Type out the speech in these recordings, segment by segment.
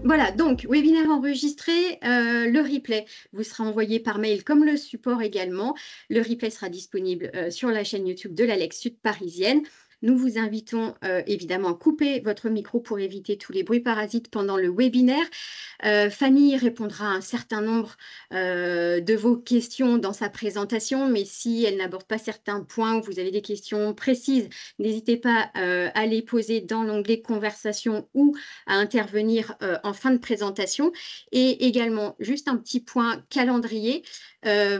Voilà, donc webinaire enregistré, le replay vous sera envoyé par mail comme le support également. Le replay sera disponible sur la chaîne YouTube de l'Alex Sud parisienne. Nous vous invitons évidemment à couper votre micro pour éviter tous les bruits parasites pendant le webinaire. Fanny répondra à un certain nombre de vos questions dans sa présentation, mais si elle n'aborde pas certains points ou vous avez des questions précises, n'hésitez pas à les poser dans l'onglet conversation ou à intervenir en fin de présentation. Et également, juste un petit point calendrier.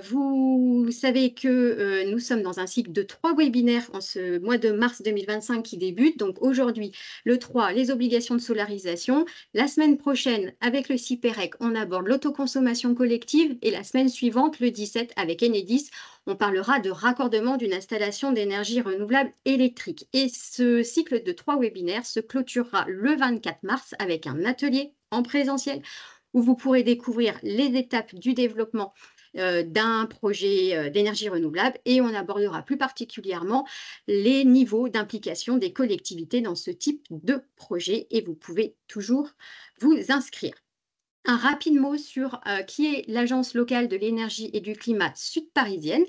Vous savez que nous sommes dans un cycle de 3 webinaires en ce mois de mars 2025 qui débute. Donc aujourd'hui, le 3, les obligations de solarisation. La semaine prochaine, avec le CIPEREC, on aborde l'autoconsommation collective. Et la semaine suivante, le 17, avec Enedis, on parlera de raccordement d'une installation d'énergie renouvelable électrique. Et ce cycle de 3 webinaires se clôturera le 24 mars avec un atelier en présentiel où vous pourrez découvrir les étapes du développement d'un projet d'énergie renouvelable et on abordera plus particulièrement les niveaux d'implication des collectivités dans ce type de projet et vous pouvez toujours vous inscrire. Un rapide mot sur qui est l'Agence locale de l'énergie et du climat sud-parisienne.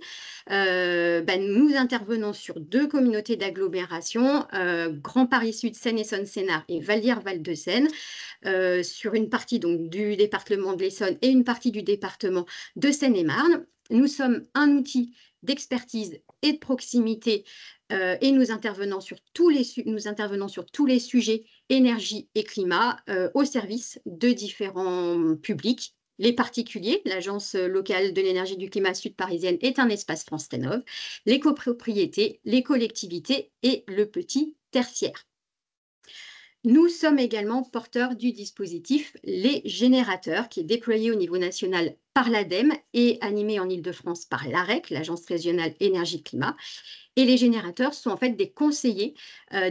Nous intervenons sur 2 communautés d'agglomération, Grand Paris Sud, Seine-Essonne-Sénart et Vallière-Val-de-Seine, sur une partie donc, du département de l'Essonne et une partie du département de Seine-et-Marne. Nous sommes un outil d'expertise et de proximité et nous intervenons sur tous les sujets énergie et climat au service de différents publics. Les particuliers, l'Agence locale de l'énergie et du climat sud-parisienne est un espace France Rénov', les copropriétés, les collectivités et le petit tertiaire. Nous sommes également porteurs du dispositif Les Générateurs, qui est déployé au niveau national par l'ADEME et animé en Île-de-France par l'AREC, l'Agence régionale énergie-climat. Et les générateurs sont en fait des conseillers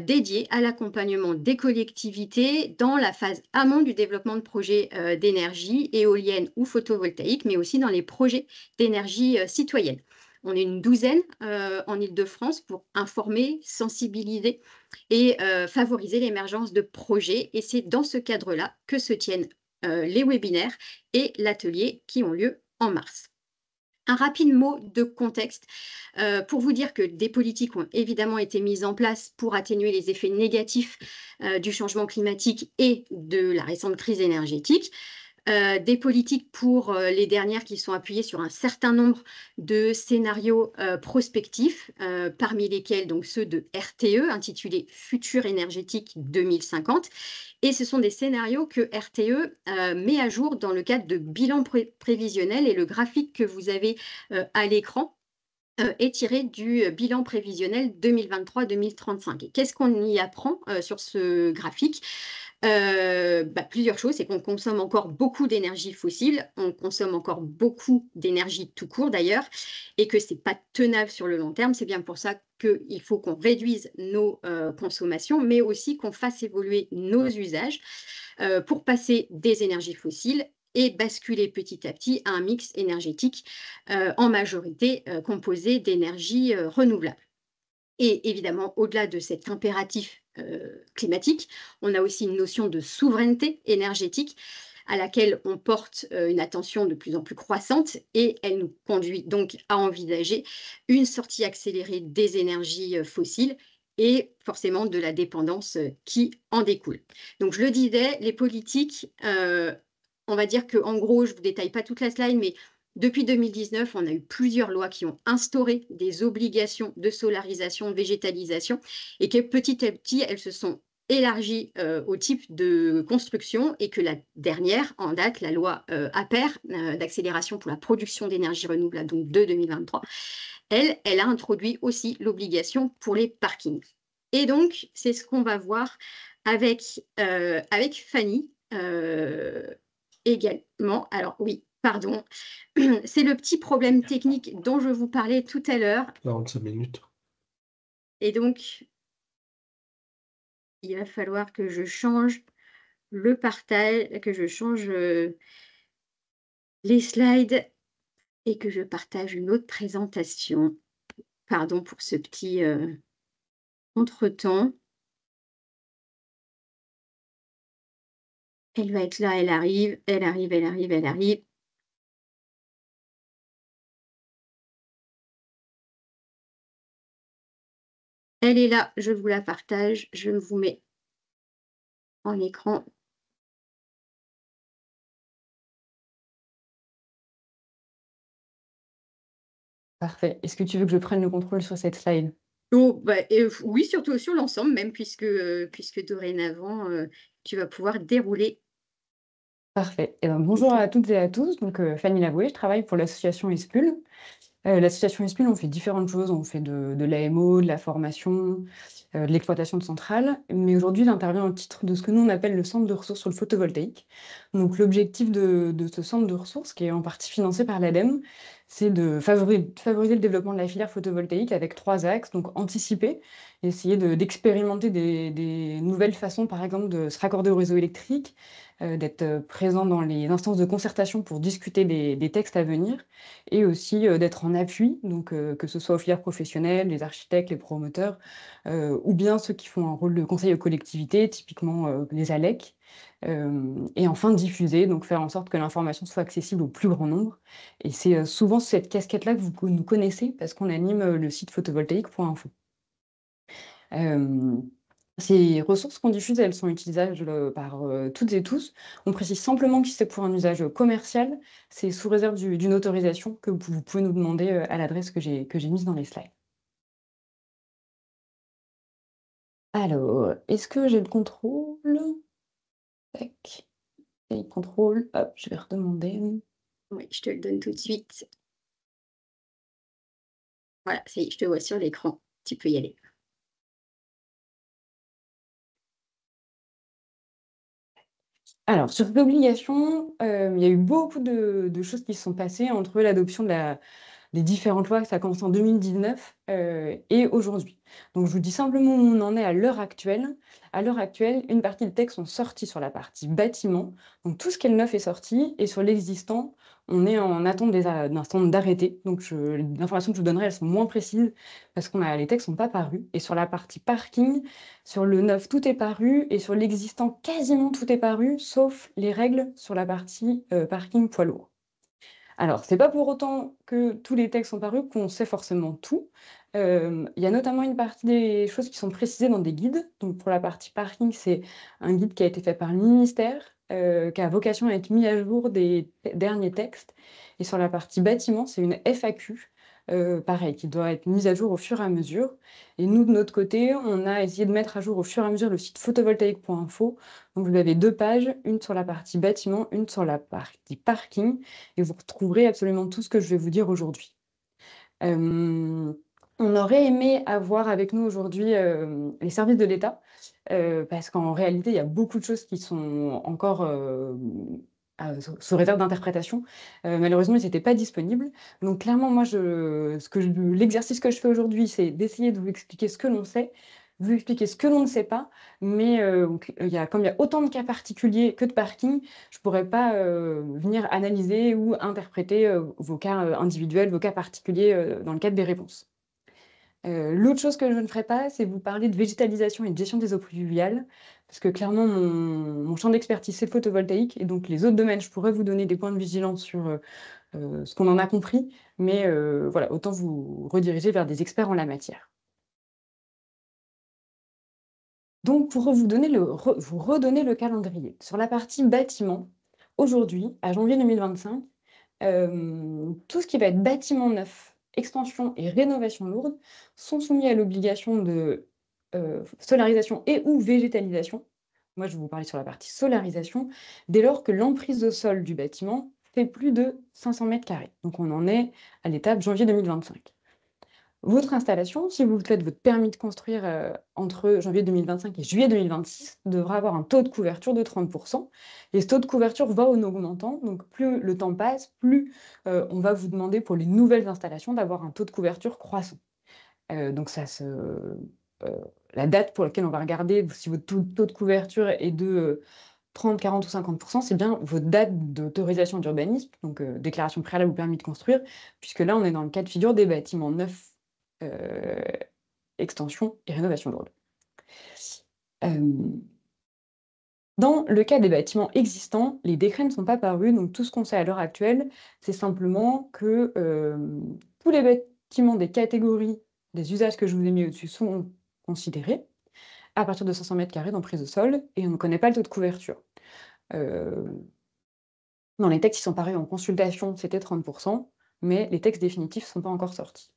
dédiés à l'accompagnement des collectivités dans la phase amont du développement de projets d'énergie éolienne ou photovoltaïque, mais aussi dans les projets d'énergie citoyenne. On est une douzaine en Île-de-France pour informer, sensibiliser et favoriser l'émergence de projets. Et c'est dans ce cadre-là que se tiennent les webinaires et l'atelier qui ont lieu en mars. Un rapide mot de contexte pour vous dire que des politiques ont évidemment été mises en place pour atténuer les effets négatifs du changement climatique et de la récente crise énergétique. Des politiques pour les dernières qui sont appuyées sur un certain nombre de scénarios prospectifs, parmi lesquels donc ceux de RTE, intitulés Futur énergétique 2050. Et ce sont des scénarios que RTE met à jour dans le cadre de bilan prévisionnel. Et le graphique que vous avez à l'écran est tiré du bilan prévisionnel 2023-2035. Et qu'est-ce qu'on y apprend sur ce graphique? Plusieurs choses, c'est qu'on consomme encore beaucoup d'énergie fossile, on consomme encore beaucoup d'énergie tout court d'ailleurs, et que c'est pas tenable sur le long terme. C'est bien pour ça qu'il faut qu'on réduise nos consommations, mais aussi qu'on fasse évoluer nos usages pour passer des énergies fossiles et basculer petit à petit à un mix énergétique en majorité composé d'énergie renouvelable. Et évidemment, au-delà de cet impératif climatique, on a aussi une notion de souveraineté énergétique à laquelle on porte une attention de plus en plus croissante et elle nous conduit donc à envisager une sortie accélérée des énergies fossiles et forcément de la dépendance qui en découle. Donc je le disais, les politiques, on va dire qu'en gros, je ne vous détaille pas toute la slide, mais depuis 2019, on a eu plusieurs lois qui ont instauré des obligations de solarisation, de végétalisation, et que petit à petit, elles se sont élargies au type de construction, et que la dernière, en date, la loi APER, d'accélération pour la production d'énergie renouvelable, donc de 2023, elle a introduit aussi l'obligation pour les parkings. Et donc, c'est ce qu'on va voir avec Fanny également. Alors oui, pardon, c'est le petit problème technique dont je vous parlais tout à l'heure. 45 minutes. Et donc, il va falloir que je change le partage, que je change les slides et que je partage une autre présentation. Pardon pour ce petit contretemps. Elle va être là, elle arrive, elle arrive, elle arrive, elle arrive. Elle est là, je vous la partage, je vous mets en écran. Parfait. Est-ce que tu veux que je prenne le contrôle sur cette slide? Oh, bah, oui, surtout sur l'ensemble même puisque dorénavant, tu vas pouvoir dérouler Parfait. Eh ben, bonjour ton à toutes et à tous. Donc, Fanny Lavoué, je travaille pour l'association ESPUL. L'association ESPUL, on fait différentes choses. On fait de l'AMO, de la formation, de l'exploitation de centrales. Mais aujourd'hui, j'interviens au titre de ce que nous, on appelle le centre de ressources sur le photovoltaïque. Donc, l'objectif de ce centre de ressources, qui est en partie financé par l'ADEME, c'est de favoriser le développement de la filière photovoltaïque avec 3 axes. Donc, anticiper, essayer d'expérimenter des nouvelles façons, par exemple, de se raccorder au réseau électrique, d'être présent dans les instances de concertation pour discuter des textes à venir et aussi, d'être en appui, donc que ce soit aux filières professionnelles, les architectes, les promoteurs, ou bien ceux qui font un rôle de conseil aux collectivités, typiquement, les ALEC. Et enfin diffuser, donc faire en sorte que l'information soit accessible au plus grand nombre et c'est, souvent cette casquette-là que vous nous connaissez parce qu'on anime, le site photovoltaïque.info. Hem, Ces ressources qu'on diffuse, elles sont utilisables, par, toutes et tous. On précise simplement que si c'est pour un usage, commercial, c'est sous réserve d'une autorisation que vous pouvez nous demander, à l'adresse que j'ai mise dans les slides. Alors, est-ce que j'ai le contrôle? Tac, et contrôle, hop, je vais redemander. oui, je te le donne tout de suite. Voilà, ça y est, je te vois sur l'écran. Tu peux y aller. Alors, sur cette obligation, il y a eu beaucoup de choses qui se sont passées entre l'adoption de la les différentes lois, ça a commencé en 2019, et aujourd'hui. Donc je vous dis simplement où on en est à l'heure actuelle. À l'heure actuelle, une partie des textes sont sortis sur la partie bâtiment, donc tout ce qui est le neuf est sorti et sur l'existant, on est en attente d'un certain nombre d'arrêtés. Donc les informations que je vous donnerai, elles sont moins précises parce les textes sont pas parus et sur la partie parking, sur le neuf, tout est paru et sur l'existant, quasiment tout est paru, sauf les règles sur la partie, parking poids lourd. Alors, c'est pas pour autant que tous les textes sont parus qu'on sait forcément tout. Il y a notamment une partie des choses qui sont précisées dans des guides. Donc pour la partie parking, c'est un guide qui a été fait par le ministère, qui a vocation à être mis à jour des derniers textes et sur la partie bâtiment, c'est une FAQ, pareil, qui doit être mise à jour au fur et à mesure et nous, de notre côté, on a essayé de mettre à jour au fur et à mesure le site photovoltaïque.info. Donc vous avez 2 pages, une sur la partie bâtiment, une sur la partie parking et vous retrouverez absolument tout ce que je vais vous dire aujourd'hui. Hem, on aurait aimé avoir avec nous aujourd'hui, les services de l'État, parce qu'en réalité, il y a beaucoup de choses qui sont encore, sous réserve d'interprétation. Malheureusement, ils étaient pas disponibles. Donc clairement, moi, l'exercice que je fais aujourd'hui, c'est d'essayer de vous expliquer ce que l'on sait, vous expliquer ce que l'on ne sait pas, mais donc comme il y a autant de cas particuliers que de parking, je pourrais pas, venir analyser ou interpréter, vos cas, individuels, vos cas particuliers, dans le cadre des réponses. L'autre chose que je ne ferai pas, c'est vous parler de végétalisation et de gestion des eaux pluviales, parce que clairement mon champ d'expertise, c'est le photovoltaïque et donc les autres domaines, je pourrais vous donner des points de vigilance sur, ce qu'on en a compris, mais voilà, autant vous rediriger vers des experts en la matière. Donc pour vous redonner le calendrier. Sur la partie bâtiment, aujourd'hui, à janvier 2025, tout ce qui va être bâtiment neuf, extension et rénovation lourde sont soumis à l'obligation de, solarisation et ou végétalisation. Moi, je vais vous parler sur la partie solarisation, dès lors que l'emprise au sol du bâtiment fait plus de 500 carrés. Donc on en est à l'étape janvier 2025. Votre installation, si vous faites votre permis de construire, entre janvier 2025 et juillet 2026, devra avoir un taux de couverture de 30 et ce taux de couverture va en augmentant, donc plus le temps passe, plus, on va vous demander pour les nouvelles installations d'avoir un taux de couverture croissant. Donc la date pour laquelle on va regarder si votre taux de couverture est de, 30, 40 ou 50 c'est bien votre date d'autorisation d'urbanisme, donc déclaration préalable ou permis de construire, puisque là, on est dans le cas de figure des bâtiments neufs, heu, extension et rénovation lourde. Hem, Dans le cas des bâtiments existants, les décrets ne sont pas parus, donc tout ce qu'on sait à l'heure actuelle, c'est simplement que tous les bâtiments des catégories des usages que je vous ai mis au-dessus sont considérés à partir de 500 mètres carrés d'emprise au sol, et on ne connaît pas le taux de couverture. Euh, Dans les textes qui sont parus en consultation, c'était 30%, mais les textes définitifs ne sont pas encore sortis.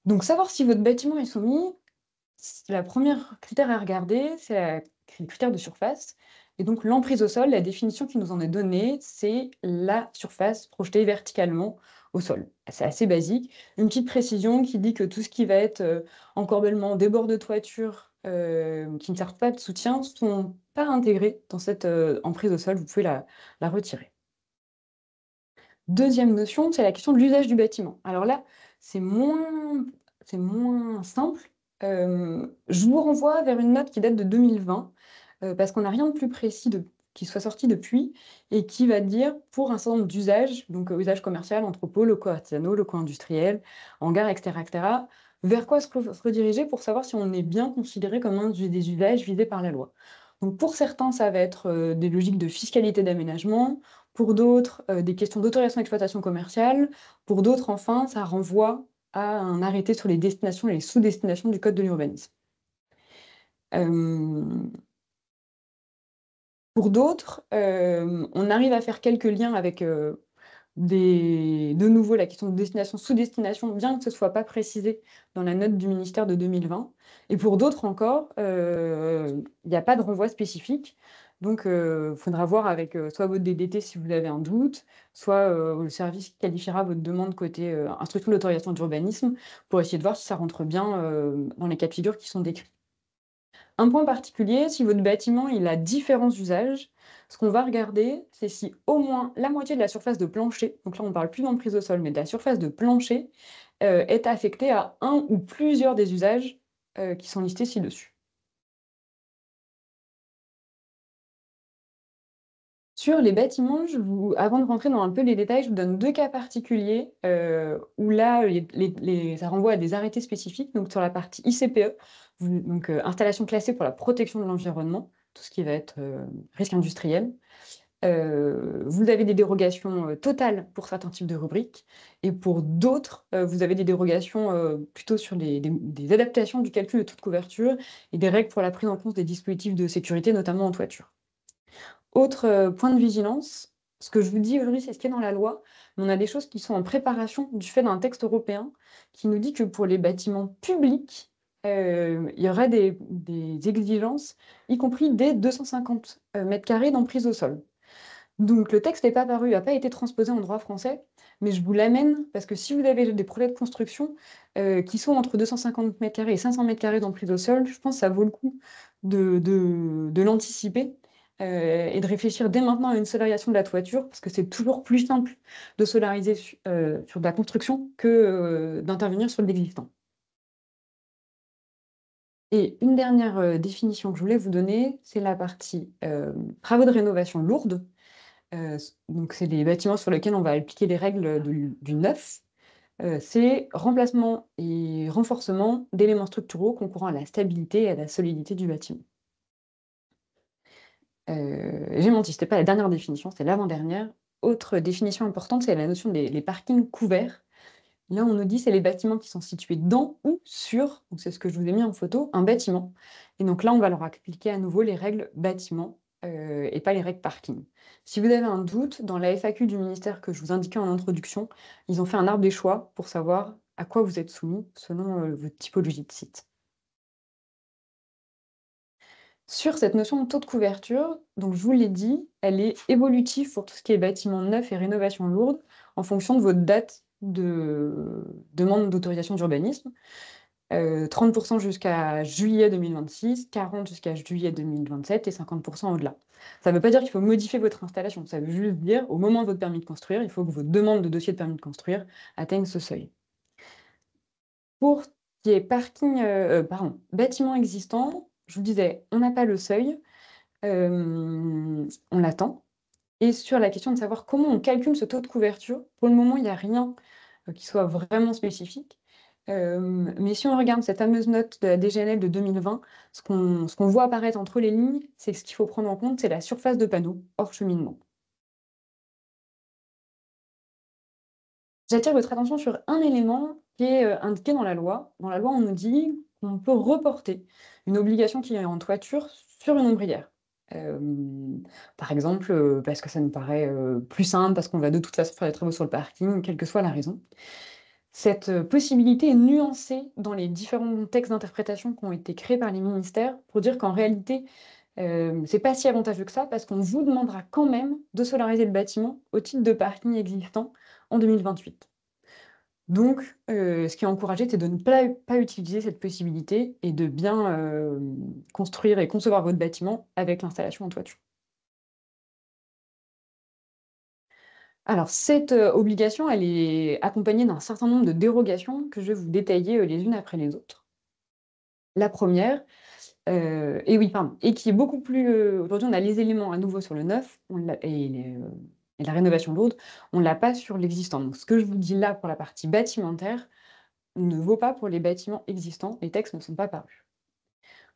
Donc savoir si votre bâtiment est soumis, la première critère à regarder, c'est le critère de surface. Et donc l'emprise au sol, la définition qui nous en est donnée, c'est la surface projetée verticalement au sol. C'est assez basique. Une petite précision qui dit que tout ce qui va être encorbellement, débord de toiture, qui ne servent pas de soutien, ne sont pas intégrés dans cette emprise au sol. Vous pouvez la retirer. Deuxième notion, c'est la question de l'usage du bâtiment. Alors là, c'est moins simple. Je vous renvoie vers une note qui date de 2020, parce qu'on n'a rien de plus précis qui soit sorti depuis, et qui va dire, pour un certain nombre d'usages, donc usage commercial, entrepôt, locaux artisanaux, locaux industriels, hangars, etc., vers quoi se rediriger pour savoir si on est bien considéré comme un des usages visés par la loi. Donc pour certains, ça va être des logiques de fiscalité d'aménagement, pour d'autres, des questions d'autorisation d'exploitation commerciale. Pour d'autres, enfin, ça renvoie à un arrêté sur les destinations et les sous-destinations du Code de l'urbanisme. Pour d'autres, on arrive à faire quelques liens avec de nouveau la question de destination, sous-destination, bien que ce ne soit pas précisé dans la note du ministère de 2020. Et pour d'autres encore, il n'y a pas de renvoi spécifique. Donc, il faudra voir avec soit votre DDT si vous avez un doute, soit le service qui qualifiera votre demande côté instruction d'autorisation d'urbanisme pour essayer de voir si ça rentre bien dans les cas de figure qui sont décrits. Un point particulier, si votre bâtiment il a différents usages, ce qu'on va regarder, c'est si au moins la moitié de la surface de plancher, donc là on ne parle plus d'emprise au sol, mais de la surface de plancher, est affectée à un ou plusieurs des usages qui sont listés ci-dessus. Sur les bâtiments, avant de rentrer dans un peu les détails, je vous donne deux cas particuliers où là, ça renvoie à des arrêtés spécifiques. Donc sur la partie ICPE, donc installation classée pour la protection de l'environnement, tout ce qui va être risque industriel. Vous avez des dérogations totales pour certains types de rubriques, et pour d'autres, vous avez des dérogations plutôt sur des adaptations du calcul de taux de couverture et des règles pour la prise en compte des dispositifs de sécurité, notamment en toiture. Autre point de vigilance, ce que je vous dis aujourd'hui, c'est ce qui est dans la loi, mais on a des choses qui sont en préparation du fait d'un texte européen qui nous dit que pour les bâtiments publics, il y aura des exigences, y compris dès 250 mètres carrés d'emprise au sol. Donc le texte n'est pas paru, n'a pas été transposé en droit français, mais je vous l'amène parce que si vous avez des projets de construction qui sont entre 250 mètres carrés et 500 mètres carrés d'emprise au sol, je pense que ça vaut le coup de l'anticiper et de réfléchir dès maintenant à une solarisation de la toiture, parce que c'est toujours plus simple de solariser sur de la construction que d'intervenir sur l'existant. Et une dernière définition que je voulais vous donner, c'est la partie travaux de rénovation lourde. Donc c'est des bâtiments sur lesquels on va appliquer les règles du neuf. C'est remplacement et renforcement d'éléments structuraux concourant à la stabilité et à la solidité du bâtiment. J'ai menti, ce n'était pas la dernière définition, c'est l'avant-dernière. Autre définition importante, c'est la notion des parkings couverts. Là, on nous dit c'est les bâtiments qui sont situés dans ou sur, donc c'est ce que je vous ai mis en photo, un bâtiment. Et donc là, on va leur appliquer à nouveau les règles bâtiment et pas les règles parking. Si vous avez un doute, dans la FAQ du ministère que je vous indiquais en introduction, ils ont fait un arbre des choix pour savoir à quoi vous êtes soumis selon votre typologie de site. Sur cette notion de taux de couverture, donc je vous l'ai dit, elle est évolutive pour tout ce qui est bâtiment neuf et rénovation lourde en fonction de votre date de demande d'autorisation d'urbanisme. 30% jusqu'à juillet 2026, 40% jusqu'à juillet 2027 et 50% au-delà. Ça ne veut pas dire qu'il faut modifier votre installation, ça veut juste dire au moment de votre permis de construire, il faut que votre demande de dossier de permis de construire atteigne ce seuil. Pour ce qui est bâtiment existant, je vous disais, on n'a pas le seuil, on l'attend. Et sur la question de savoir comment on calcule ce taux de couverture, pour le moment, il n'y a rien qui soit vraiment spécifique. Mais si on regarde cette fameuse note de la DGNL de 2020, ce qu'on voit apparaître entre les lignes, c'est que ce qu'il faut prendre en compte, c'est la surface de panneau hors cheminement. J'attire votre attention sur un élément qui est, indiqué dans la loi. Dans la loi, on nous dit qu'on peut reporter une obligation qui est en toiture sur une ombrière. Par exemple, parce que ça nous paraît, plus simple, parce qu'on va de toute façon faire des travaux sur le parking, quelle que soit la raison. Cette, possibilité est nuancée dans les différents textes d'interprétation qui ont été créés par les ministères pour dire qu'en réalité, c'est pas si avantageux que ça parce qu'on vous demandera quand même de solariser le bâtiment au titre de parking existant en 2028. Donc, ce qui est encouragé, c'est de ne pas utiliser cette possibilité et de bien, construire et concevoir votre bâtiment avec l'installation en toiture. Alors cette, obligation, elle est accompagnée d'un certain nombre de dérogations que je vais vous détailler, les unes après les autres. La première, et oui, pardon, et qui est beaucoup plus, aujourd'hui, on a les éléments à nouveau sur le neuf, on l'a et la rénovation lourde, on l'a pas sur l'existant. Donc ce que je vous dis là pour la partie bâtimentaire ne vaut pas pour les bâtiments existants, les textes ne sont pas parus.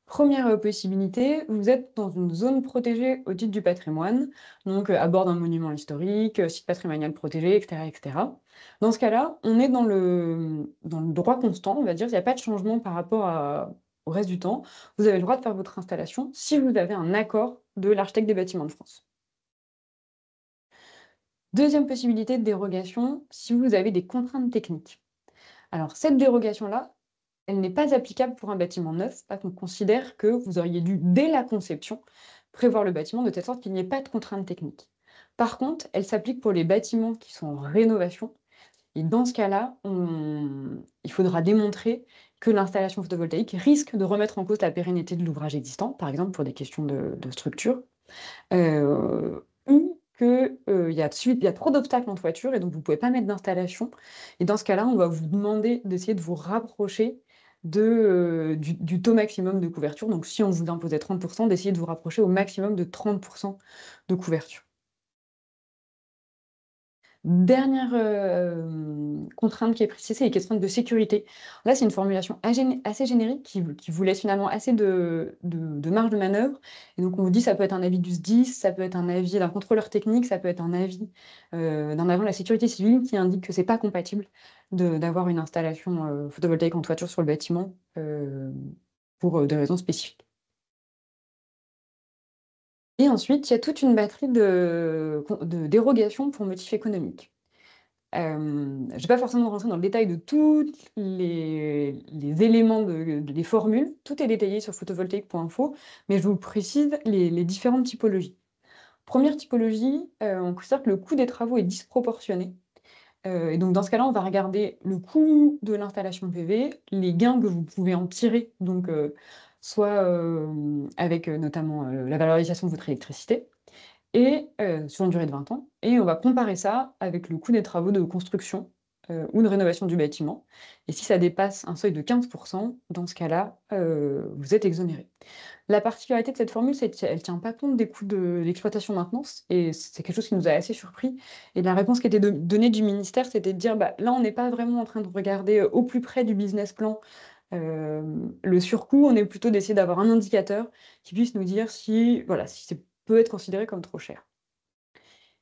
Première, possibilité, vous êtes dans une zone protégée au titre du patrimoine, donc à bord d'un monument historique, site patrimonial protégé et cetera et cetera. Dans ce cas-là, on est dans le droit constant, on va dire, il y a pas de changement par rapport au reste du temps. Vous avez le droit de faire votre installation si vous avez un accord de l'architecte des bâtiments de France. Deuxième possibilité de dérogation, si vous avez des contraintes techniques. Alors cette dérogation-là, elle n'est pas applicable pour un bâtiment neuf, parce qu'on considère que vous auriez dû, dès la conception, prévoir le bâtiment de telle sorte qu'il n'y ait pas de contraintes techniques. Par contre, elle s'applique pour les bâtiments qui sont en rénovation, et dans ce cas-là, il faudra démontrer que l'installation photovoltaïque risque de remettre en cause la pérennité de l'ouvrage existant, par exemple pour des questions de structure, ou qu'il y a trop d'obstacles en toiture et donc vous ne pouvez pas mettre d'installation. Et dans ce cas-là, on va vous demander d'essayer de vous rapprocher du taux maximum de couverture. Donc si on vous imposait 30%, d'essayer de vous rapprocher au maximum de 30% de couverture. Dernière, contrainte qui est précisée, c'est les contraintes de sécurité. Là, c'est une formulation assez générique qui vous laisse finalement assez de marge de manœuvre et donc on vous dit ça peut être un avis du SDIS, ça peut être un avis d'un contrôleur technique, ça peut être un avis, d'un agent de la sécurité civile qui indique que c'est pas compatible d'avoir une installation, photovoltaïque en toiture sur le bâtiment, pour, des raisons spécifiques. Et ensuite, il y a toute une batterie de dérogations pour motifs économiques. Je vais pas forcément rentrer dans le détail de tous les éléments des formules. Tout est détaillé sur photovoltaïque.info, mais je vous précise les différentes typologies. Première typologie, on considère que le coût des travaux est disproportionné, et donc dans ce cas-là, on va regarder le coût de l'installation PV, les gains que vous pouvez en tirer, donc soit, avec, notamment, la valorisation de votre électricité, et sur une durée de 20 ans et on va comparer ça avec le coût des travaux de construction, ou de rénovation du bâtiment et si ça dépasse un seuil de 15, dans ce cas-là, vous êtes exonéré. La particularité de cette formule, c'est qu'elle tient pas compte des coûts d'exploitation maintenance et c'est quelque chose qui nous a assez surpris et la réponse qui était donnée du ministère, c'était de dire: «Bah, là, on n'est pas vraiment en train de regarder, au plus près du business plan, le surcoût, on est plutôt d'essayer d'avoir un indicateur qui puisse nous dire si, voilà, si c'est peut être considéré comme trop cher».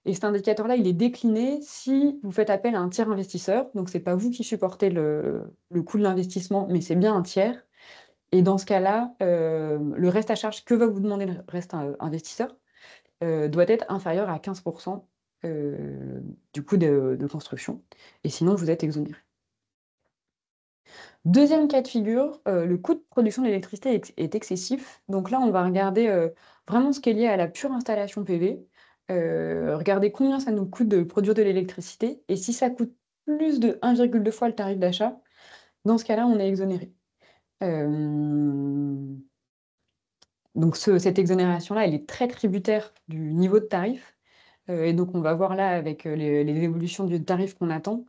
Et cet indicateur-là, il est décliné si vous faites appel à un tiers investisseur. Donc, c'est pas vous qui supportez le coût de l'investissement, mais c'est bien un tiers. Et dans ce cas-là, le reste à charge que va vous demander le reste investisseur, doit être inférieur à 15 du coût de construction. Et sinon, vous êtes exonéré. Deuxième cas de figure, le coût de production d'électricité est excessif. Donc là, on va regarder, vraiment ce qui est lié à la pure installation PV, regarder combien ça nous coûte de produire de l'électricité et si ça coûte plus de 1,2 fois le tarif d'achat, dans ce cas-là, on est exonéré. Hem, donc cette exonération-là, elle est très tributaire du niveau de tarif, et donc on va voir là avec, les évolutions du tarif qu'on attend,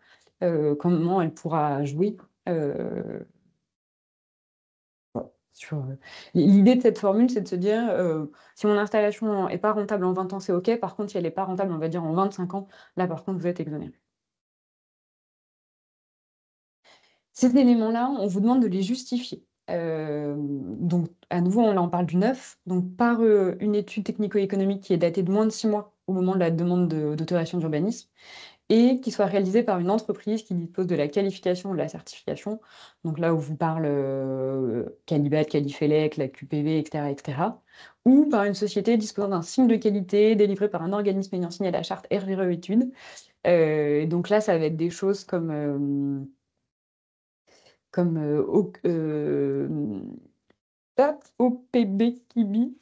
comment elle pourra jouer, heu sur, l'idée de cette formule, c'est de se dire, si mon installation est pas rentable en 20 ans, c'est OK. Par contre, si elle est pas rentable, on va dire en 25 ans, là, par contre, vous êtes exonéré. Ces éléments-là, on vous demande de les justifier. Donc à nouveau, là, on parle du neuf, donc par, une étude technico-économique qui est datée de moins de 6 mois au moment de la demande d'autorisation d'urbanisme et qui soit réalisée par une entreprise qui dispose de la qualification ou de la certification. Donc là, où vous parle, Qualibat, Qualifelec, la QPV, et cetera, ou par une société disposant d'un signe de qualité délivré par un organisme ayant signé la charte RGE Études. Donc là, ça va être des choses comme, hop, OPB-KIBI,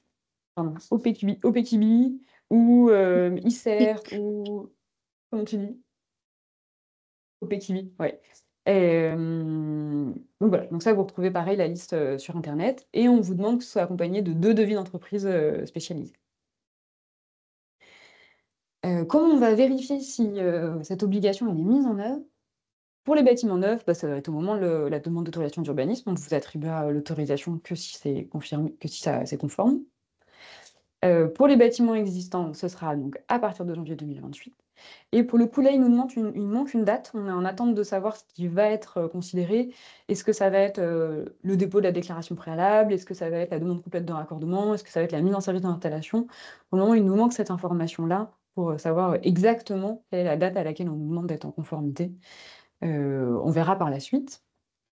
pardon, OPKIBI ou, Et ICERT ou comment tu dis? OPKIBI, ouais. Donc voilà, donc ça, vous retrouvez pareil la liste, sur internet et on vous demande que ce soit accompagné de 2 devis d'entreprise, spécialisés. Comment on va vérifier si, cette obligation elle est mise en œuvre? Pour les bâtiments neufs, bah, ça va être au moment de la demande d'autorisation d'urbanisme. On ne vous attribuera l'autorisation que si c'est confirmé, que si ça c'est conforme. Pour les bâtiments existants, ce sera donc à partir de janvier 2028. Et pour le coup, là, il nous manque une date. On est en attente de savoir ce qui va être, considéré. Est-ce que ça va être, le dépôt de la déclaration préalable? Est-ce que ça va être la demande complète de raccordement? Est-ce que ça va être la mise en service de l'installation? Pour le moment, il nous manque cette information-là pour, savoir, exactement quelle est la date à laquelle on nous demande d'être en conformité. On verra par la suite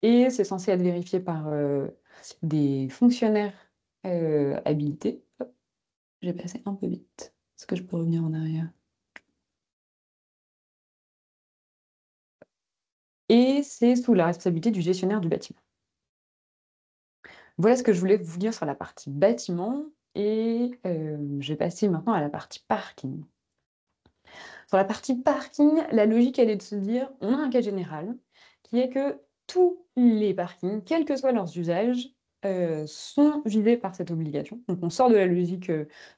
et c'est censé être vérifié par, des fonctionnaires, habilités. Hop, j'ai passé un peu vite. Est-ce que je peux revenir en arrière? Et c'est sous la responsabilité du gestionnaire du bâtiment. Voilà ce que je voulais vous dire sur la partie bâtiment et je vais passer maintenant à la partie parking. Sur la partie parking, la logique, elle est de se dire: on a un cas général qui est que tous les parkings, quels que soient leurs usages, sont visés par cette obligation. Donc on sort de la logique,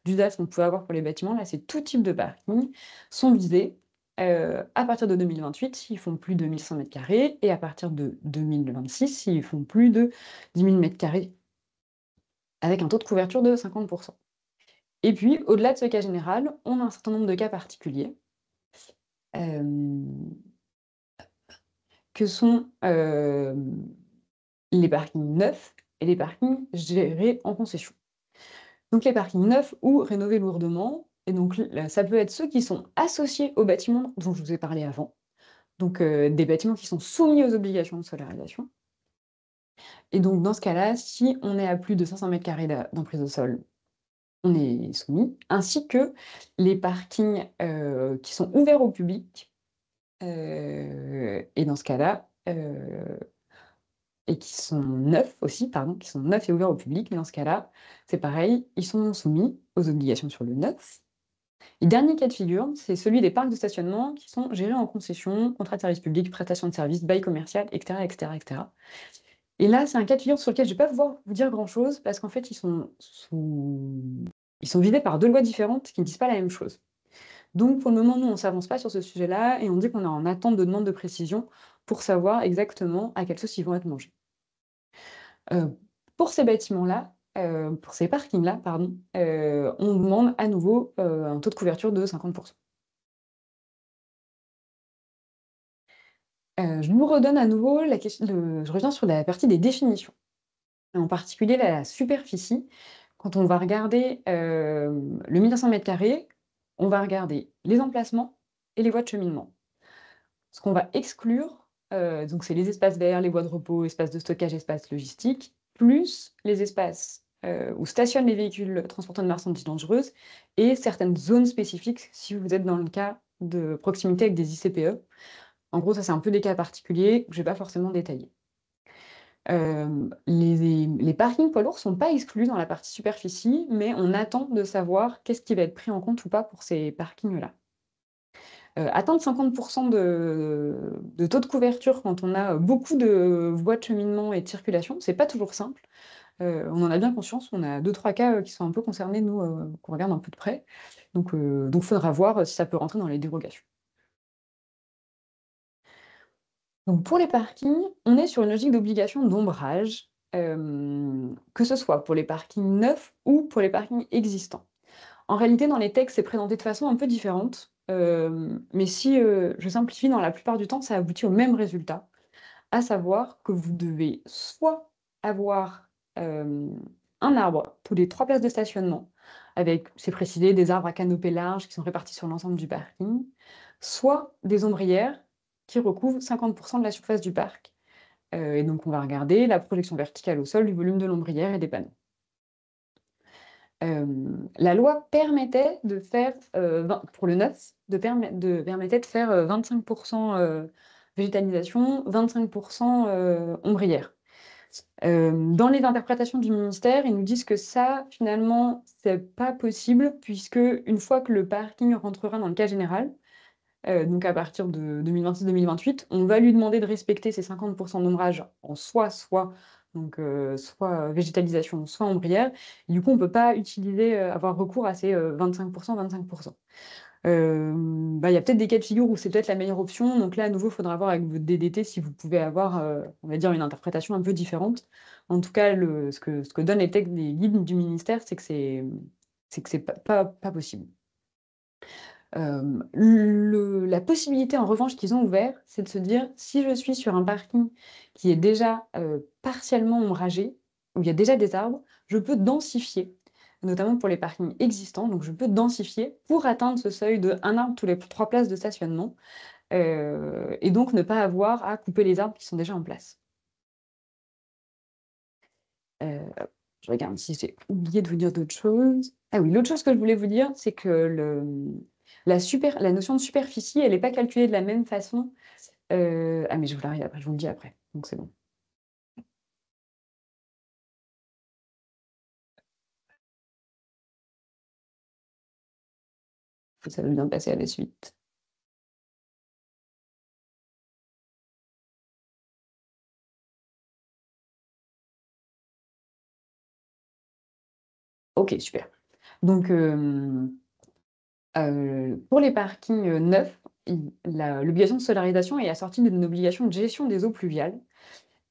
d'usage qu'on pouvait avoir pour les bâtiments. Là, c'est tout type de parking sont visés, à partir de 2028 s'ils font plus de 1 100 m² et à partir de 2026 s'ils font plus de 10 000 m², avec un taux de couverture de 50. Et puis, au-delà de ce cas général, on a un certain nombre de cas particuliers. Hem, que sont, les parkings neufs et les parkings gérés en concession. Donc les parkings neufs ou rénovés lourdement et donc là, ça peut être ceux qui sont associés aux bâtiments dont je vous ai parlé avant, donc des bâtiments qui sont soumis aux obligations de solarisation et donc dans ce cas-là, si on est à plus de 500 d'emprise au sol, on est soumis, ainsi que les parkings, qui sont ouverts au public, et dans ce cas-là, et qui sont neufs aussi, pardon, qui sont neufs et ouverts au public, mais dans ce cas-là, c'est pareil, ils sont soumis aux obligations sur le neuf. Et dernier cas de figure, c'est celui des parcs de stationnement qui sont gérés en concession, contrat de service public, prestation de services, bail commercial, et cetera, et cetera, et cetera. Et là, c'est un cas de figure sur lequel je ne vais pas pouvoir vous dire grand-chose parce qu'en fait, ils sont visés par 2 lois différentes qui ne disent pas la même chose. Donc pour le moment, nous, on ne s'avance pas sur ce sujet-là et on dit qu'on est en attente de demande de précision pour savoir exactement à quelle sauce ils vont être mangés. Pour ces bâtiments-là, pour ces parkings-là, pardon, on demande à nouveau, un taux de couverture de 50. Je vous redonne à nouveau la question je reviens sur la partie des définitions, en particulier la superficie. Quand on va regarder, le 1 500 m², on va regarder les emplacements et les voies de cheminement. Ce qu'on va exclure, donc c'est les espaces verts, les voies de repos, espaces de stockage, espaces logistiques, plus les espaces, où stationnent les véhicules transportant de marchandises dangereuses et certaines zones spécifiques si vous êtes dans le cas de proximité avec des ICPE. En gros, ça, c'est un peu des cas particuliers que je vais pas forcément détailler. Les parkings poids lourds sont pas exclus dans la partie superficie, mais on attend de savoir qu'est-ce qui va être pris en compte ou pas pour ces parkings-là. Atteindre 50 de taux de couverture quand on a beaucoup de voies de cheminement et de circulation, c'est pas toujours simple. On en a bien conscience, on a 2-3 cas, qui sont un peu concernés, nous, qu'on regarde un peu de près. Donc faudra voir, si ça peut rentrer dans les dérogations. Donc pour les parkings, on est sur une logique d'obligation d'ombrage, que ce soit pour les parkings neufs ou pour les parkings existants. En réalité, dans les textes, c'est présenté de façon un peu différente, mais si, je simplifie, dans la plupart du temps, ça aboutit au même résultat, à savoir que vous devez soit avoir, un arbre tous les 3 places de stationnement avec, c'est précisé, des arbres à canopée large qui sont répartis sur l'ensemble du parking, soit des ombrières qui recouvrent 50 de la surface du parc. Et donc on va regarder la projection verticale au sol du volume de l'ombrière et des panneaux. La loi permettait de faire, pour le neuf, permettait de faire, 25 végétalisation, 25 ombrière. Dans les interprétations du ministère, ils nous disent que ça, finalement, c'est pas possible puisque une fois que le parking rentrera dans le cas général, donc à partir de 2026-2028, on va lui demander de respecter ces 50 d'ombrage en soit donc soit végétalisation, soit ombrière. Et du coup, on ne peut pas utiliser, avoir recours à ces, 25 25. Bah, il y a peut-être des cas de figure où c'est peut-être la meilleure option. Donc là, à nouveau, il faudra voir avec votre DDT si vous pouvez avoir, on va dire, une interprétation un peu différente. En tout cas, ce que donnent les guides du ministère, c'est que c'est pas possible. La possibilité, en revanche, qu'ils ont ouvert, c'est de se dire: «Si je suis sur un parking qui est déjà, partiellement ombragé, où il y a déjà des arbres, je peux densifier», notamment pour les parkings existants. Donc je peux densifier pour atteindre ce seuil de 1 arbre tous les 3 places de stationnement, et donc ne pas avoir à couper les arbres qui sont déjà en place. Hop, je regarde si j'ai oublié de vous dire d'autres choses. Ah oui, l'autre chose que je voulais vous dire, c'est que la notion de superficie, elle n'est pas calculée de la même façon. Ah mais je vous l'arrive après, je vous le dis après, donc c'est bon. Ça veut bien passer à la suite. OK, super. Donc, pour les parkings, neufs, l'obligation de solarisation est assortie d'une obligation de gestion des eaux pluviales.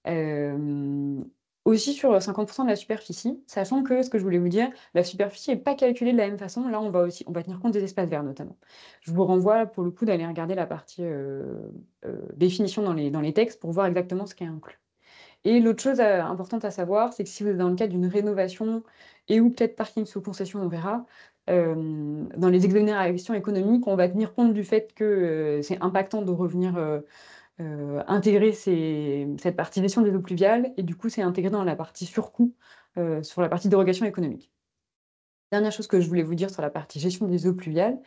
Hem, Aussi sur 50 de la superficie, sachant que, ce que je voulais vous dire, la superficie est pas calculée de la même façon. Là, on va tenir compte des espaces verts notamment. Je vous renvoie pour le coup d'aller regarder la partie, définition dans les textes pour voir exactement ce qui est inclus. Et l'autre chose, importante à savoir, c'est que si vous êtes dans le cadre d'une rénovation et ou peut-être parking sous concession, on verra, dans les exonérations économiques, on va tenir compte du fait que, c'est impactant de revenir, intégrer cette partie gestion des eaux pluviales et du coup, c'est intégré dans la partie surcoût, sur la partie dérogation économique. Dernière chose que je voulais vous dire sur la partie gestion des eaux pluviales,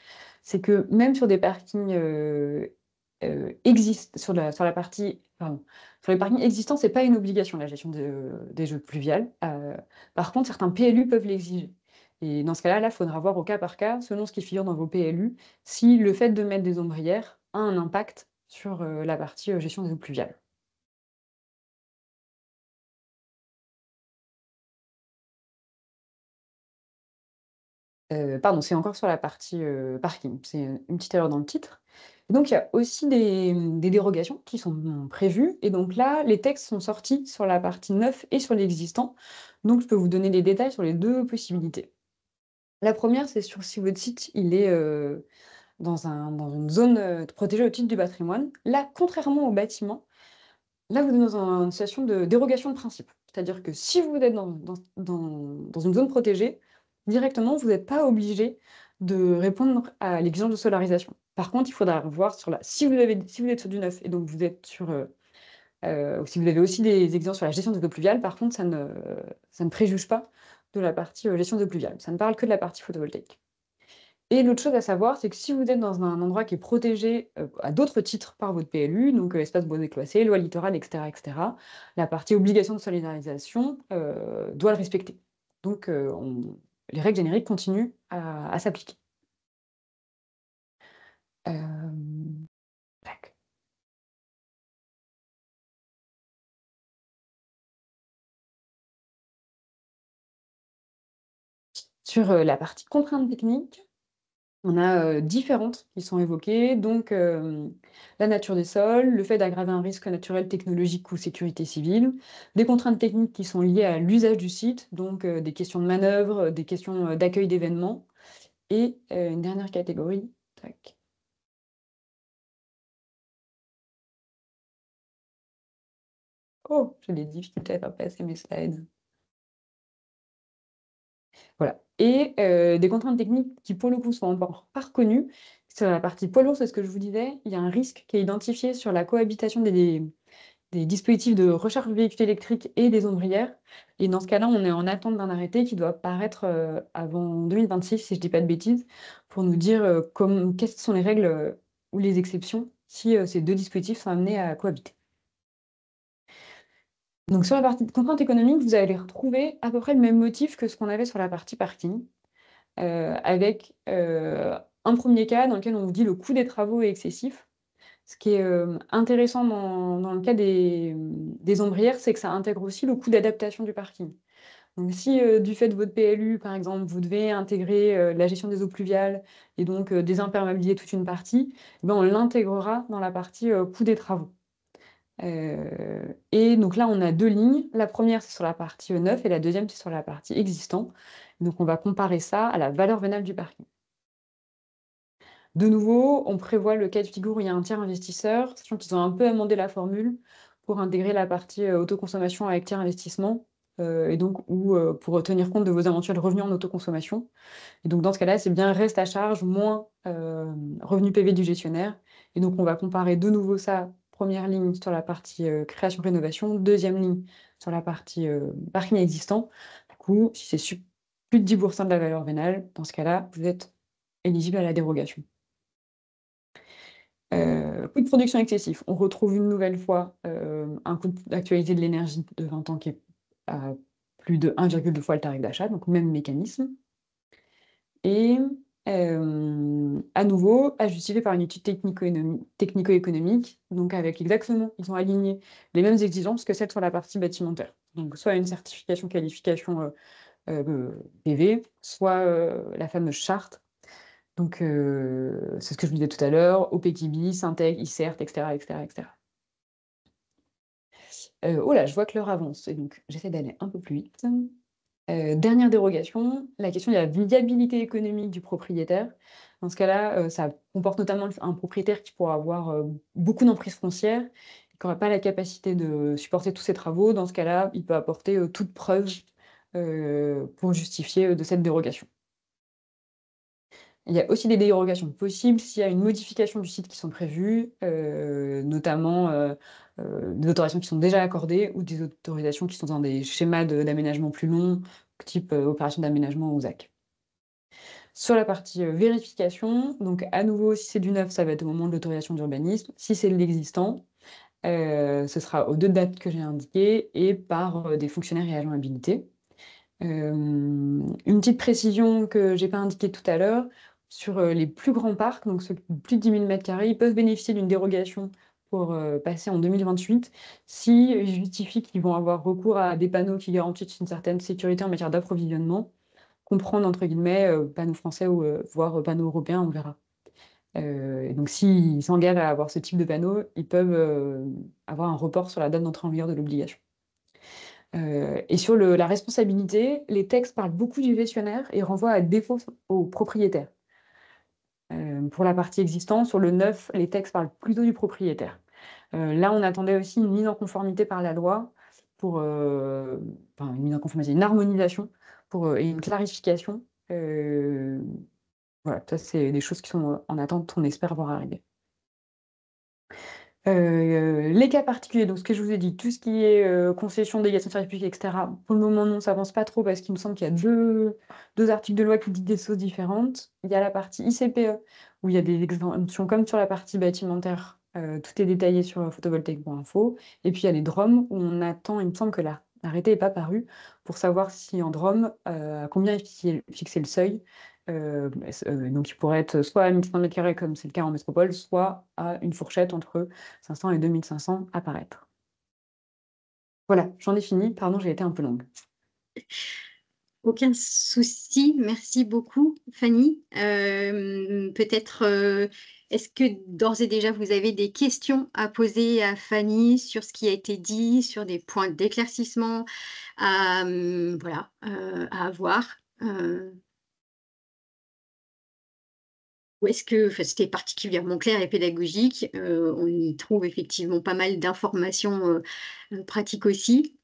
c'est que même sur des parkings, sur la partie pardon, sur les parkings existants, c'est pas une obligation la gestion des eaux pluviales. Par contre, certains PLU peuvent l'exiger et dans ce cas-là, il faudra voir au cas par cas, selon ce qui figure dans vos PLU, si le fait de mettre des ombrières a un impact sur, la partie, gestion des eaux pluviales. Pardon, c'est encore sur la partie, parking. C'est, une petite erreur dans le titre. Et donc il y a aussi des dérogations qui sont prévues et donc là, les textes sont sortis sur la partie neuf et sur l'existant. Donc je peux vous donner des détails sur les 2 possibilités. La première, c'est sur si votre site, il est, dans une zone, protégée au titre du patrimoine. Là, contrairement aux bâtiments, là, vous êtes dans une situation de dérogation de principe. C'est-à-dire que si vous êtes dans une zone protégée, directement, vous n'êtes pas obligé de répondre à l'exigence de solarisation. Par contre, il faudra voir si vous êtes sur du neuf et donc vous êtes sur, ou si vous avez aussi des exigences sur la gestion des eaux pluviales, par contre, ça ne préjuge pas de la partie, gestion des eaux pluviales. Ça ne parle que de la partie photovoltaïque. Et l'autre chose à savoir, c'est que si vous êtes dans un endroit qui est protégé, à d'autres titres par votre PLU, donc espace boisé classé, loi littorale et cetera, la partie obligation de solidarisation, doit le respecter. Donc les règles génériques continuent à s'appliquer. Tac. Sur, la partie contraintes techniques, on a, différentes qui sont évoquées, donc la nature des sols, le fait d'aggraver un risque naturel, technologique ou sécurité civile, des contraintes techniques qui sont liées à l'usage du site, donc des questions de manœuvre, des questions, d'accueil d'événements et une dernière catégorie, tac, Oh, j'ai des difficultés à faire passer mes slides. Voilà et des contraintes techniques qui, pour le coup, sont encore pas reconnues. Sur la partie poids lourd, c'est ce que je vous disais, il y a un risque qui est identifié sur la cohabitation des dispositifs de recharge de véhicules électriques et des ombrières et dans ce cas-là, on est en attente d'un arrêté qui doit paraître, avant 2026 si je dis pas de bêtises, pour nous dire, quelles sont les règles, ou les exceptions si, ces 2 dispositifs sont amenés à cohabiter. Donc sur la partie de contraintes économiques, vous allez retrouver à peu près le même motif que ce qu'on avait sur la partie parking. Avec, un premier cas dans lequel on vous dit le coût des travaux est excessif. Ce qui est, intéressant dans le cas des ombrières, c'est que ça intègre aussi le coût d'adaptation du parking. Donc si, du fait de votre PLU, par exemple, vous devez intégrer, la gestion des eaux pluviales et donc, désimperméabiliser toute une partie, eh ben, on l'intégrera dans la partie, coût des travaux. Et donc là, on a 2 lignes. La première, c'est sur la partie, neuf et la deuxième, c'est sur la partie existant. Donc on va comparer ça à la valeur vénale du parking. De nouveau, on prévoit le cas de figure où il y a un tiers investisseur, sachant qu'ils ont un peu amendé la formule pour intégrer la partie, autoconsommation avec tiers investissement, et donc ou, pour tenir compte de vos éventuels revenus en autoconsommation. Et donc dans ce cas-là, c'est bien reste à charge moins, revenu PV du gestionnaire. Et donc on va comparer de nouveau ça, première ligne sur la partie, création-rénovation, deuxième ligne sur la partie, parking existant. Du coup, si c'est plus de 10 de la valeur vénale, dans ce cas-là, vous êtes éligible à la dérogation. Coût de production excessif. On retrouve une nouvelle fois, un coût d'actualité de l'énergie de 20 ans qui est à plus de 1,2 fois le tarif d'achat, donc même mécanisme et à nouveau, à justifier par une étude technico-économique, donc avec exactement ils ont aligné les mêmes exigences que celles sur la partie bâtimentaire. Donc soit une certification qualification, PV, soit, la fameuse charte. Donc, c'est ce que je vous disais tout à l'heure, OPKI, Syntec, ICERT, et cetera, et cetera, et cetera. Oh là, je vois que l'heure avance et donc j'essaie d'aller un peu plus vite. Dernière dérogation, la question de la viabilité économique du propriétaire. Dans ce cas-là, ça comporte notamment un propriétaire qui pourra avoir, beaucoup d'emprise foncière, qui n'aura pas la capacité de supporter tous ces travaux. Dans ce cas-là, il peut apporter, toute preuve, pour justifier, de cette dérogation. Il y a aussi des dérogations possibles s'il y a une modification du site qui sont prévues, notamment, des autorisations qui sont déjà accordées ou des autorisations qui sont dans des schémas d'aménagement plus longs, type, opération d'aménagement ou ZAC. Sur la partie, vérification, donc à nouveau, si c'est du neuf, ça va être au moment de l'autorisation d'urbanisme. Si c'est de l'existant, ce sera aux 2 dates que j'ai indiquées et par, des fonctionnaires et agents habilités. Une petite précision que j'ai pas indiquée tout à l'heure, sur, les plus grands parcs, donc ceux de plus de 10 000 m², ils peuvent bénéficier d'une dérogation pour, passer en 2028 s'ils justifient qu'ils vont avoir recours à des panneaux qui garantissent une certaine sécurité en matière d'approvisionnement. Comprendre entre guillemets, panneaux français ou, voire, panneaux européens, on verra. Et donc s'ils s'engagent à avoir ce type de panneau, ils peuvent, avoir un report sur la date d'entrée en vigueur de l'obligation. Et sur la responsabilité, les textes parlent beaucoup du gestionnaire et renvoient à défaut au propriétaire. Pour la partie existante, sur le neuf, les textes parlent plutôt du propriétaire. Là, on attendait aussi une mise en conformité par la loi pour, enfin une mise en conformité, une harmonisation pour, et une clarification. Voilà, ça c'est des choses qui sont, en attente, on espère voir arriver. Les cas particuliers, donc ce que je vous ai dit, tout ce qui est, concession, délégation de service public et cetera, pour le moment, non, ça avance pas trop parce qu'il me semble qu'il y a deux articles de loi qui disent des choses différentes. Il y a la partie ICPE, où il y a des exemptions comme sur la partie bâtimentaire, tout est détaillé sur, photovoltaïque.info et puis il y a les DROM où on attend, il me semble que l'arrêté n'est pas paru pour savoir si en DROM, à combien est fixé le seuil. Donc il pourrait être soit à 1 500 m² comme c'est le cas en métropole, soit à une fourchette entre 500 et 2 500 à paraître. Voilà, j'en ai fini. Pardon, j'ai été un peu longue. Aucun souci, merci beaucoup Fanny. Peut-être, est-ce que d'ores et déjà vous avez des questions à poser à Fanny sur ce qui a été dit, sur des points d'éclaircissement voilà, à avoir? Ou est-ce que enfin, c'était particulièrement clair et pédagogique? On y trouve effectivement pas mal d'informations, pratiques aussi.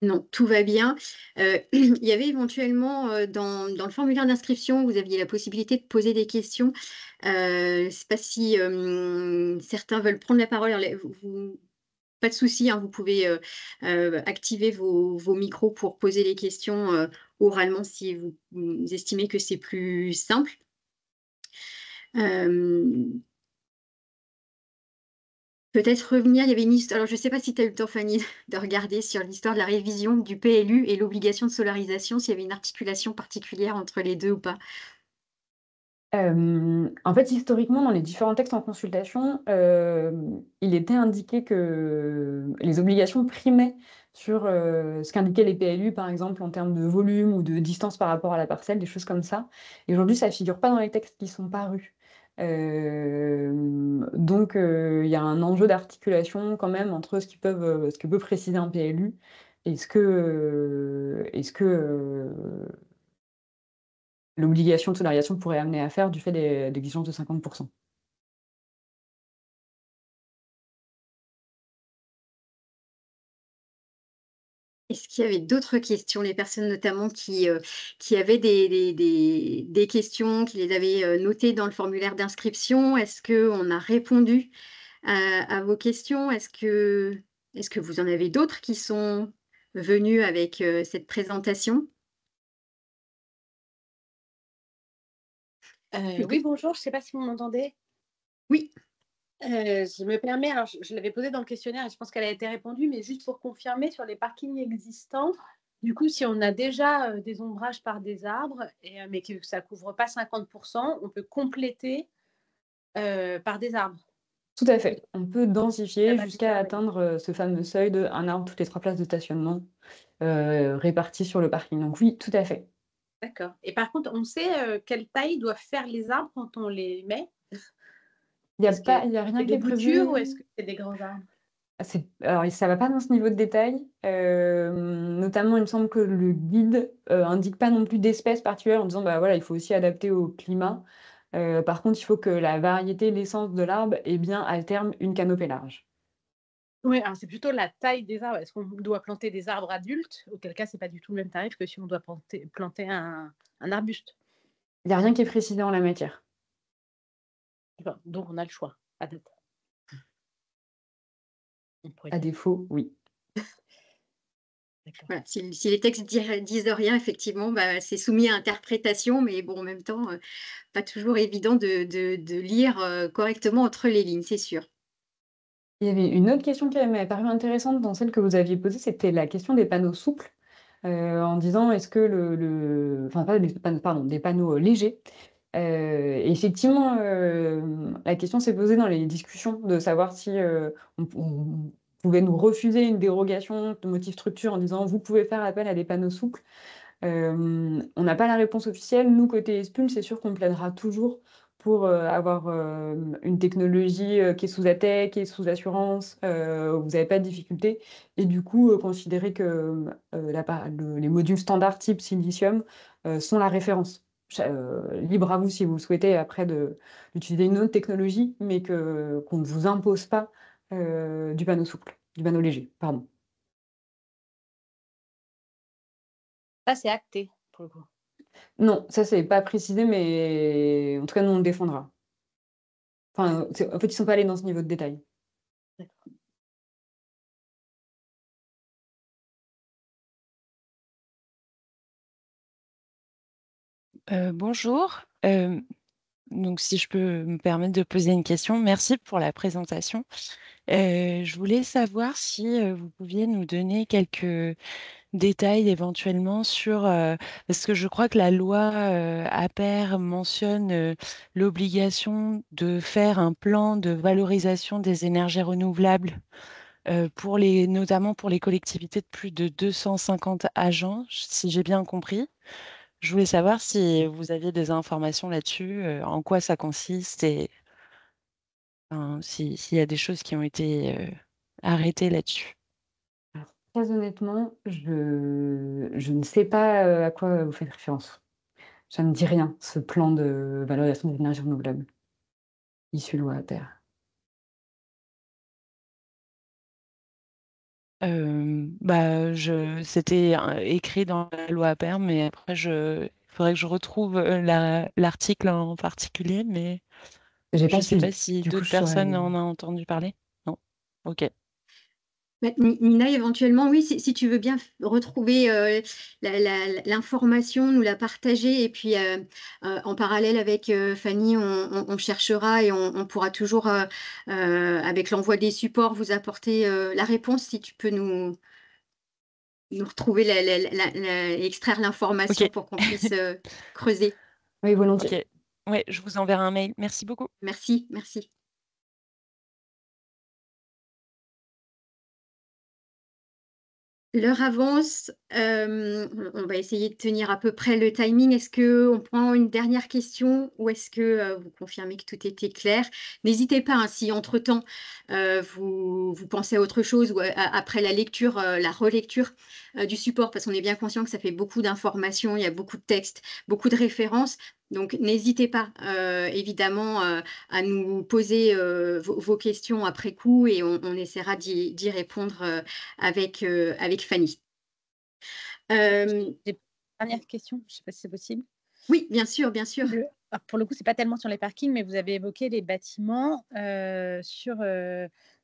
Non, tout va bien. Il y avait éventuellement, dans le formulaire d'inscription, vous aviez la possibilité de poser des questions. Je ne sais pas si, certains veulent prendre la parole. Alors les vous pas de souci, hein, vous pouvez, activer vos micros pour poser les questions, oralement si vous estimez que c'est plus simple. Hem Peut-être revenir, il y avait une hist alors je ne sais pas si tu as eu le temps, Fanny, de regarder sur l'histoire de la révision du PLU et l'obligation de solarisation, s'il y avait une articulation particulière entre les 2 ou pas? En fait, historiquement, dans les différents textes en consultation, il était indiqué que les obligations primaient sur, ce qu'indiquaient les PLU, par exemple, en termes de volume ou de distance par rapport à la parcelle, des choses comme ça. Et aujourd'hui, ça figure pas dans les textes qui sont parus. Donc il y a un enjeu d'articulation quand même entre ce que peut préciser un PLU et ce que l'obligation de sonorisation pourrait amener à faire du fait des exigences de 50. Est-ce qu'il y avait d'autres questions? Les personnes notamment qui avaient des questions, qui les avaient, notées dans le formulaire d'inscription, est-ce qu'on a répondu à vos questions? Est-ce que vous en avez d'autres qui sont venus avec, cette présentation? Oui, bonjour, je ne sais pas si vous m'entendez? Oui. Je me permets, alors je l'avais posée dans le questionnaire et je pense qu'elle a été répondue, mais juste pour confirmer sur les parkings existants, du coup, si on a déjà, des ombrages par des arbres mais que ça couvre pas 50, on peut compléter, par des arbres? Tout à fait. On peut Il y a densifier pas de jusqu'à lien, oui. atteindre, ce fameux seuil de 1 arbre toutes les 3 places de stationnement, réparties sur le parking. Donc oui, tout à fait. D'accord, et par contre, on sait, quelle taille doivent faire les arbres quand on les met? Est-ce que Il y a c'est rien qui des est boutures ou prévu. est-ce que c'est des grands arbres? Alors ça va pas dans ce niveau de détail. Notamment, il me semble que le guide, indique pas non plus d'espèces particulières en disant: «Bah, voilà, il faut aussi adapter au climat». Par contre, il faut que la variété, l'essence de l'arbre ait bien, à terme, une canopée large. Oui, alors c'est plutôt la taille des arbres. Est-ce qu'on doit planter des arbres adultes? Auquel cas, c'est pas du tout le même tarif que si on doit planter un arbuste. Il y a rien qui est précisé en la matière. D'accord, donc on a le choix à date. On pourrait À défaut, oui. d'accord. Voilà, si les textes disent rien, effectivement, bah, c'est soumis à interprétation, mais bon, en même temps, pas toujours évident de lire, correctement entre les lignes, c'est sûr. Il y avait une autre question qui m'avait paru intéressante dans celle que vous aviez posée, c'était la question des panneaux souples, en disant: «Est-ce que enfin pas des panneaux, pardon, des panneaux, légers?» Et effectivement, la question s'est posée dans les discussions de savoir si, on pouvait nous refuser une dérogation de motif structure en disant: «Vous pouvez faire appel à des panneaux souples». On n'a pas la réponse officielle. Nous, côté Espune, c'est sûr qu'on plaidera toujours pour, avoir, une technologie, qui est sous ATEC, qui est sous assurance, où vous avez pas de difficulté et du coup, considérer que, la pa le les modules standards type silicium, sont la référence. Libre à vous si vous le souhaitez après d'utiliser une autre technologie, mais qu'on ne vous impose pas, du panneau léger, pardon. Ça, c'est acté pour le coup. Non, ça c'est pas précisé, mais en tout cas, nous on le défendra. Enfin, en fait, ils sont pas allés dans ce niveau de détail. D'accord. Bonjour, donc si je peux me permettre de poser une question, merci pour la présentation. Je voulais savoir si, vous pouviez nous donner quelques détails éventuellement sur, parce que je crois que la loi, APER mentionne, l'obligation de faire un plan de valorisation des énergies renouvelables, notamment pour les collectivités de plus de 250 agents, si j'ai bien compris. Je voulais savoir si vous aviez des informations là-dessus, en quoi ça consiste et s'il y a des choses qui ont été arrêtées là-dessus. Très honnêtement, je ne sais pas, à quoi vous faites référence. Ça ne me dit rien, ce plan de valorisation des énergies renouvelables issues de loi à terre. Bah, c'était écrit dans la loi APER, mais après, il faudrait que je retrouve l'article en particulier, mais J'ai je pas ne sais pas suivi. si Du coup, d'autres je saurais. personnes en ont entendu parler. Non. Ok. Nina, éventuellement, oui, si tu veux bien retrouver l'information, nous la partager, et puis en parallèle avec Fanny, on cherchera et on pourra toujours, avec l'envoi des supports, vous apporter la réponse si tu peux nous retrouver, extraire Ok. l'information pour qu'on puisse creuser. Oui, Ok. volontiers. Ouais, je vous enverrai un mail. Merci beaucoup. Merci, merci. L'heure avance, on va essayer de tenir à peu près le timing. Est-ce qu'on prend une dernière question ou est-ce que vous confirmez que tout était clair? N'hésitez pas, hein, si entre-temps vous pensez à autre chose ou après la lecture, la relecture du support, parce qu'on est bien conscient que ça fait beaucoup d'informations, il y a beaucoup de textes, beaucoup de références. Donc n'hésitez pas, évidemment, à nous poser vos questions après coup et on essaiera d'y répondre avec Fanny. J'ai une dernière question, je ne sais pas si c'est possible. Oui, bien sûr, bien sûr. Alors, pour le coup, ce n'est pas tellement sur les parkings, mais vous avez évoqué les bâtiments. Sur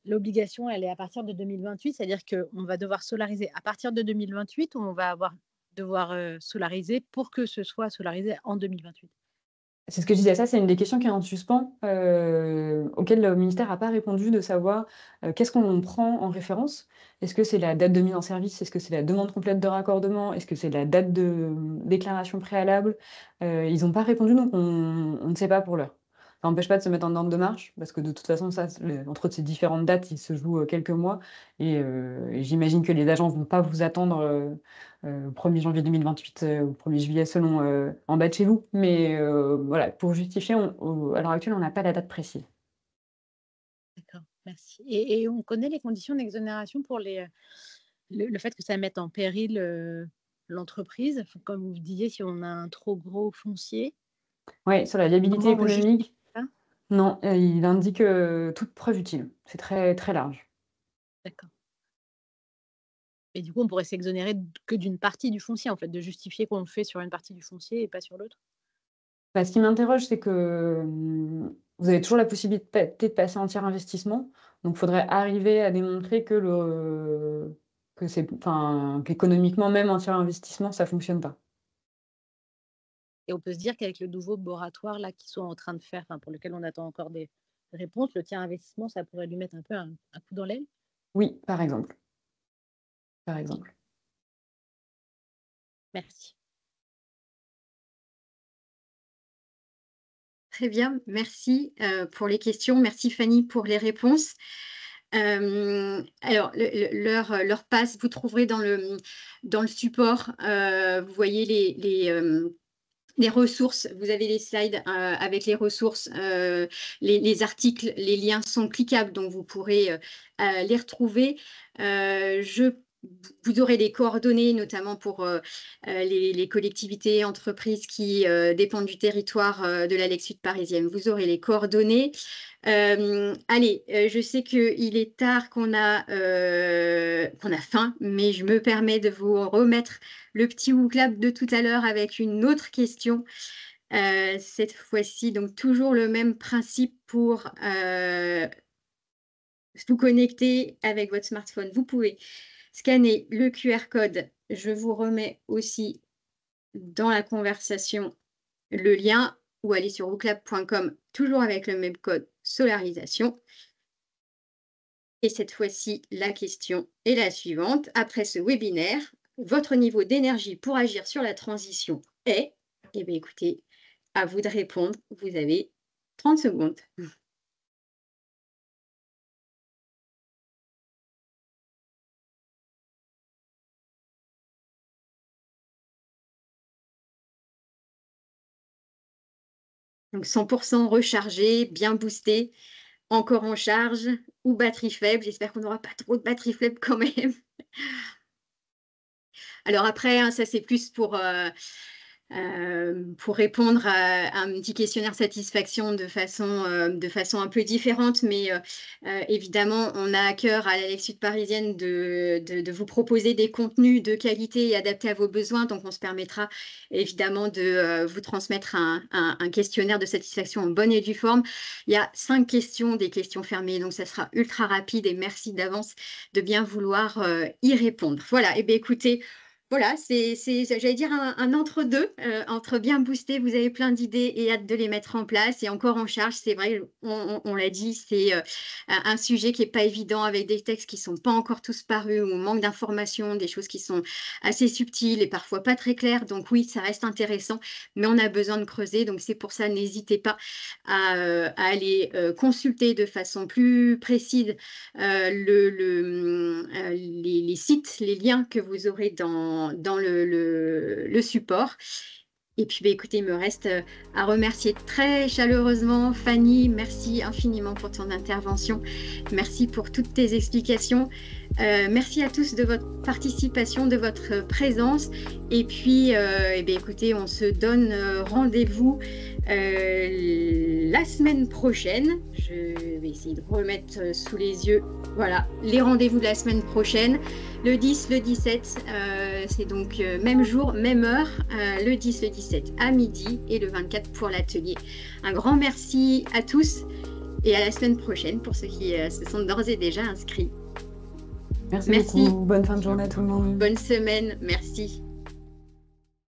l'obligation, elle est à partir de 2028, c'est-à-dire qu'on va devoir solariser à partir de 2028 ou on va devoir solariser pour que ce soit solarisé en 2028. C'est ce que je disais, ça, c'est une des questions qui est en suspens, auquel le ministère n'a pas répondu, de savoir, qu'est-ce qu'on prend en référence? Est-ce que c'est la date de mise en service? Est-ce que c'est la demande complète de raccordement? Est-ce que c'est la date de, déclaration préalable? Ils n'ont pas répondu, donc on ne sait pas pour l'heure. Ça n'empêche pas de se mettre en ordre de marche, parce que de toute façon, ça, entre ces différentes dates, il se joue, quelques mois et j'imagine que les agents vont pas vous attendre, au 1er janvier 2028, au 1er juillet selon, en bas de chez vous. Mais voilà, pour justifier, à l'heure actuelle, on n'a pas la date précise. D'accord, merci. Et on connaît les conditions d'exonération pour le fait que ça mette en péril l'entreprise, comme vous disiez, si on a un trop gros foncier. Oui, sur la viabilité Comment on justifie économique, ça? non, il indique, toute preuve utile. C'est très, très large. D'accord. Et du coup, on pourrait s'exonérer que d'une partie du foncier, en fait, de justifier qu'on le fait sur une partie du foncier et pas sur l'autre. Bah, ce qui m'interroge, c'est que, vous avez toujours la possibilité de passer en tiers investissement. Donc il faudrait arriver à démontrer que c'est, enfin, qu'économiquement, même en tiers investissement, ça fonctionne pas. Et on peut se dire qu'avec le nouveau moratoire là qu'ils sont en train de faire, enfin, pour lequel on attend encore des réponses, le tiers investissement, ça pourrait lui mettre un peu un coup dans l'aile. Oui, par exemple. Par Ok, exemple. merci. Très bien, merci pour les questions. Merci Fanny pour les réponses. Alors, l'heure passe, vous trouverez dans le support, vous voyez les ressources, vous avez les slides avec les ressources, les articles, les liens sont cliquables, donc vous pourrez les retrouver. Vous aurez les coordonnées, notamment pour les collectivités, entreprises qui dépendent du territoire de la Lex Sud parisienne. Vous aurez les coordonnées. Allez, je sais qu'il est tard, qu'on a faim, mais je me permets de vous remettre le petit WooClap de tout à l'heure avec une autre question. Cette fois-ci, donc toujours le même principe pour vous connecter avec votre smartphone. Vous pouvez scanner le QR code. Je vous remets aussi dans la conversation le lien ou aller sur wooclap.com, toujours avec le même code solarisation. Et cette fois-ci, la question est la suivante. Après ce webinaire, votre niveau d'énergie pour agir sur la transition est... Eh bien, écoutez, à vous de répondre. Vous avez 30 secondes. Donc 100% rechargé, bien boosté, encore en charge ou batterie faible. J'espère qu'on n'aura pas trop de batterie faible quand même. Alors après, hein, ça c'est plus pour répondre à un petit questionnaire satisfaction de façon un peu différente, mais évidemment, on a à cœur à l'Alex Sud Parisienne de vous proposer des contenus de qualité et adaptés à vos besoins. Donc, on se permettra évidemment de vous transmettre un questionnaire de satisfaction en bonne et due forme. Il y a 5 questions, des questions fermées, donc ça sera ultra rapide et merci d'avance de bien vouloir y répondre. Voilà, et bien écoutez, voilà, j'allais dire un entre-deux, entre bien boosté, vous avez plein d'idées et hâte de les mettre en place et encore en charge. C'est vrai, on l'a dit, c'est un sujet qui n'est pas évident avec des textes qui ne sont pas encore tous parus ou on manque d'informations, des choses qui sont assez subtiles et parfois pas très claires. Donc oui, ça reste intéressant, mais on a besoin de creuser. Donc c'est pour ça, n'hésitez pas à aller consulter de façon plus précise les sites, les liens que vous aurez dans le support. Et puis, écoutez, il me reste à remercier très chaleureusement Fanny. Merci infiniment pour ton intervention. Merci pour toutes tes explications. Merci à tous de votre participation, de votre présence. Et puis, écoutez, on se donne rendez-vous la semaine prochaine. Je vais essayer de remettre sous les yeux, voilà, les rendez-vous de la semaine prochaine. Le 10, le 17, c'est donc même jour, même heure, le 10, le 17 à midi et le 24 pour l'atelier. Un grand merci à tous et à la semaine prochaine pour ceux qui se sont d'ores et déjà inscrits. Merci beaucoup. Bonne fin de journée à tout le monde. Bonne semaine. Merci.